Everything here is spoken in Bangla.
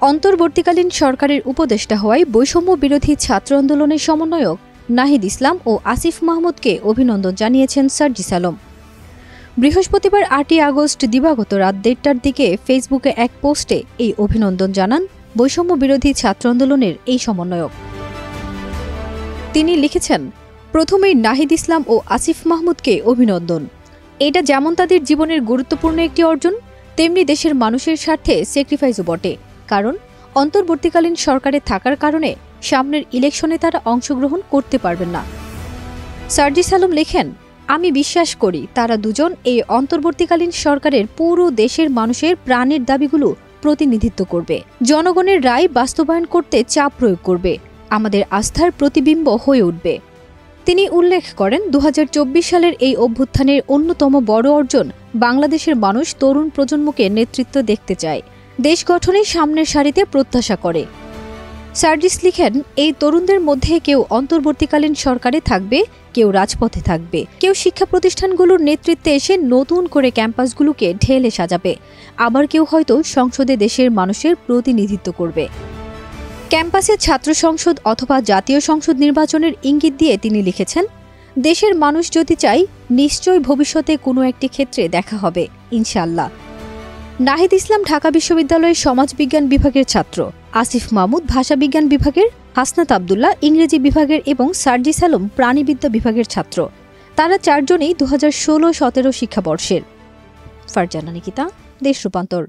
অন্তর্বর্তীকালীন সরকারের উপদেষ্টা হওয়ায় বৈষম্য বিরোধী ছাত্র আন্দোলনের সমন্বয়ক নাহিদ ইসলাম ও আসিফ মাহমুদকে অভিনন্দন জানিয়েছেন সার্জিস আলম। বৃহস্পতিবার ৮ই আগস্ট দিবাগত রাত ১:৩০টার দিকে ফেসবুকে এক পোস্টে এই অভিনন্দন জানান বৈষম্য বিরোধী ছাত্র আন্দোলনের এই সমন্বয়ক। তিনি লিখেছেন, প্রথমেই নাহিদ ইসলাম ও আসিফ মাহমুদকে অভিনন্দন। এটা যেমন তাদের জীবনের গুরুত্বপূর্ণ একটি অর্জন, তেমনি দেশের মানুষের স্বার্থে স্যাক্রিফাইসও বটে। কারণ অন্তর্বর্তীকালীন সরকারে থাকার কারণে সামনের ইলেকশনে তারা অংশগ্রহণ করতে পারবেন না। সার্জিস আলম লেখেন, আমি বিশ্বাস করি তারা দুজন এই অন্তর্বর্তীকালীন সরকারের পুরো দেশের মানুষের প্রাণের দাবিগুলো প্রতিনিধিত্ব করবে, জনগণের রায় বাস্তবায়ন করতে চাপ প্রয়োগ করবে, আমাদের আস্থার প্রতিবিম্ব হয়ে উঠবে। তিনি উল্লেখ করেন, ২০২৪ সালের এই অভ্যুত্থানের অন্যতম বড় অর্জন বাংলাদেশের মানুষ তরুণ প্রজন্মকে নেতৃত্ব দেখতে চায়, দেশ গঠনে সামনের সারিতে প্রত্যাশা করে। সার্জিস লিখেন, এই তরুণদের মধ্যে কেউ অন্তর্বর্তীকালীন সরকারে থাকবে, কেউ রাজপথে থাকবে, কেউ শিক্ষা প্রতিষ্ঠানগুলোর নেতৃত্বে এসে নতুন করে ক্যাম্পাসগুলোকে ঢেলে সাজাবে, আবার কেউ হয়তো সংসদে দেশের মানুষের প্রতিনিধিত্ব করবে। ক্যাম্পাসে ছাত্র সংসদ অথবা জাতীয় সংসদ নির্বাচনের ইঙ্গিত দিয়ে তিনি লিখেছেন, দেশের মানুষ যদি চাই নিশ্চয়ই ভবিষ্যতে কোনো একটি ক্ষেত্রে দেখা হবে ইনশাআল্লাহ। নাহিদ ইসলাম ঢাকা বিশ্ববিদ্যালয়ের সমাজবিজ্ঞান বিভাগের ছাত্র, আসিফ মাহমুদ ভাষাবিজ্ঞান বিভাগের, হাসনাত আবদুল্লাহ ইংরেজি বিভাগের এবং সার্জিস আলম প্রাণিবিদ্যা বিভাগের ছাত্র। তারা চারজনই ২০১৬-১৭ শিক্ষাবর্ষের। ফারজানা নিকিতা, দেশ রূপান্তর।